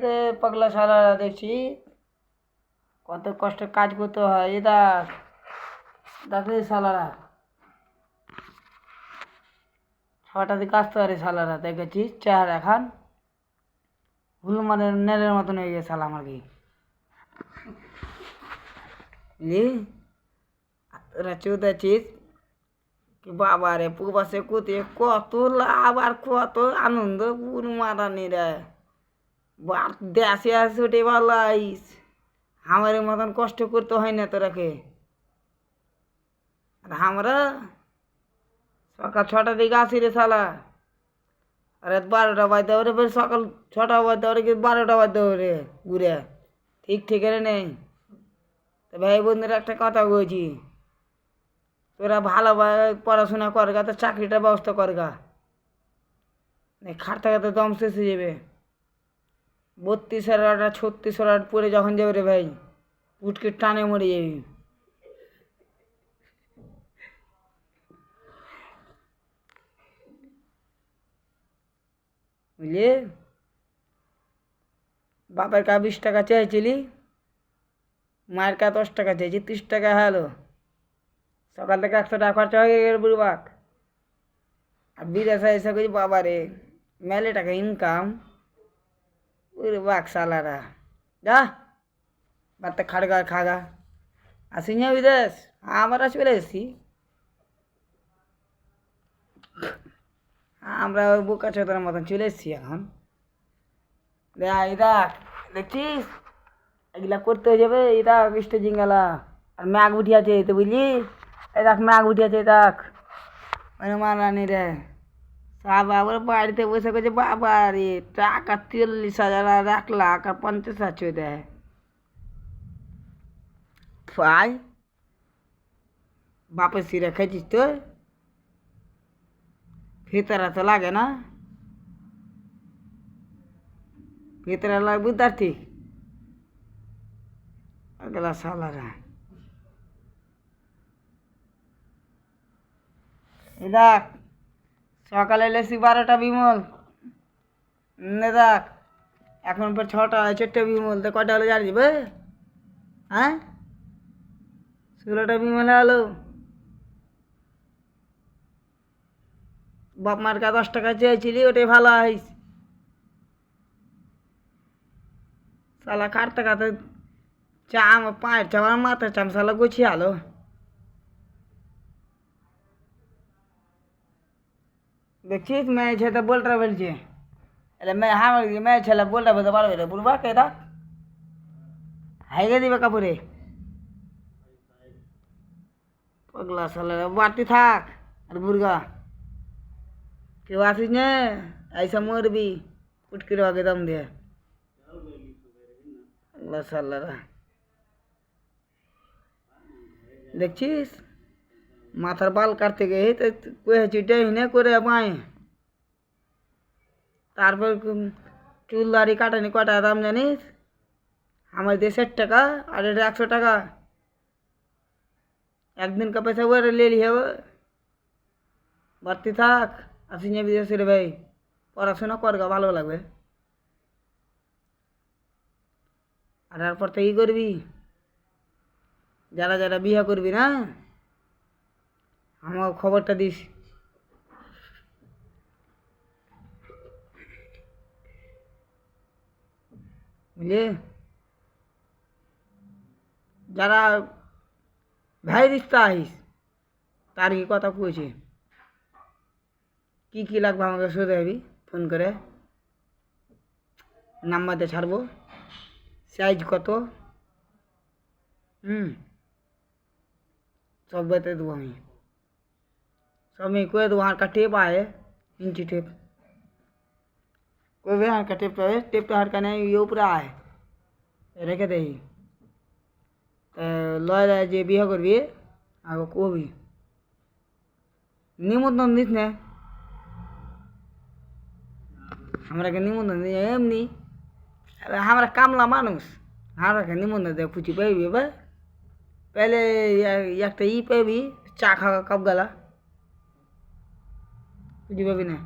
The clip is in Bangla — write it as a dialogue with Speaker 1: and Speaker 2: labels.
Speaker 1: রে পাগলা শালারা দেখছি কত কষ্ট কাজ করতে হয়। এটা দেখলে শালারা ছটা দিকে আসতে পারে শালারা, দেখেছি চেহারা এখন হুল মানে নেড়ের মতন হয়ে গেছে শালা আমার কি বুঝলি। তোরা চুদেছিস কি বাবা রে, পুবাসে কুতে কত লাভ আর কত আনন্দ পুর মারানি রে। দেশে আসে ওটাই ভালো আইস, আমার মতন কষ্ট করতে হয় না তোরাকে। আর আমরা সকাল 6টার দিকে আসি রে শালা, রাত 12টা বাজতে হবে রে, সকাল 6টা বাজতে হবে কি 12টা বাজতে হবে রে ঘুরে। ঠিক ঠিকানে নেই। তো ভাই বন্ধুরা একটা কথা বলছি, তোরা ভালোভাবে পড়াশোনা করগা, তো চাকরিটার ব্যবস্থা করগা, খাটতে খাটতে দম শেষ হয়ে যাবে। 32 36 পরে যখন যাবে রে ভাই, উঠকে টানে মরে যাবি। বুঝলি, বাপের কা 20 টাকা চেয়েছিলি, মায়ের কা 10 টাকা চেয়েছি, 30 টাকা হলো। সকাল থেকে 100 টাকা খরচা হয়ে গেল বুড়বাক। আর বিদেশে এসে কই বাবা রে মেলে টাকা ইনকাম, ওরে বাক সালারা যা বাড়তে খাড়গা খাগা। আসি না বিদেশ, আমরা চলে এসেছি। আমরা ওই বোকা চোদার মতন চলে এসেছি এখন। দেখ দেখছিস এগুলা করতে হয়ে যাবে। এই দেখ স্টেজিং গেলা আর ম্যাগ উঠিয়াছে তো বুঝলি। এই দেখ ম্যাগ উঠিয়াছে, দেখ মানে মারানি রে সব আবার বাড়িতে বসে করছে বাবা রে টাকা 43,000 আর 1,00,000 আর 50,000 চলে দেয় ভাই। বাপের সিরে খেয়েছিস তো, ভেতরে তো লাগে না, ভেতরে লাগবে তার ঠিক আগলা সালারা। এই দেখ সকালে এলেছি 12টা বিমল, দেখ এখন পর 6টা 4টে বিমল, তো কটা হলো জানিস বে? হ্যাঁ 16টা বিমল হলো। বাপ মার কা 10 টাকা চেয়েছিলি, ওটাই ভালো হইস। শালা খাটতে খাটতে চাম পায়ের চাম মাথার চাম শালা গুছিয়ে আলো। দেখছিস মেয়ে ছেলে বলটা বলছে, এলে মেয়ে আমার মেয়ে ছেলে বলটা বলতে পারবে রে বুড়বা কেটা হাইগে দিবে কাপড়ে। পাগলা শালা বাড়তি থাক আর বুড়গা কেউ আসিস না, ऐसा মরবি উটকির আগে দম দিয়ে। পাগলা শালারা দেখছিস মাথার বাল কাটতে গিয়ে তো কয়েছি ডেহিনে করে পায়। তারপর চুল দাড়ি কাটানি কটা দাম জানিস? আমার দিয়ে 60 টাকা আর এটা 100 টাকা। একদিন का पैसा वो ले लिया वो। বাড়তি থাক আসি নিয়ে বিদেশে রে ভাই, পড়াশোনা করগা ভালো লাগবে। আর তারপর তো ই করবি, যারা যারা বিয়ে করবি না আমার খবরটা দিস। বুঝলি, যারা ভাই রিস্তা আইস তার কি কথা কইছে, কি কি লাগবে আমাকে শুধু হবি ফোন করে, নাম্বার দিয়ে ছাড়বো, সাইজ কত সব বতে দেবো আমি। सब मैं कोई तो वहाँ का टेप आए, इंची टेप कोई भी वहाँ का टेप है, टेप तो हर का नहीं ये ऊपर आए রেখে দেই। লয় যে বিয়ে করবি আগে কবি নিমন্ত্রণ দিস না, আমরাকে নিমন্ত্রণ দিই এমনি, আমরা কামলা মানুষ, আমরাকে নিমন্ত্রণ দেয় পুচি পাইবি বা পেলে একটা ই পাইবি চা খাওয়া কাপ গালা বুঝি পাবি না।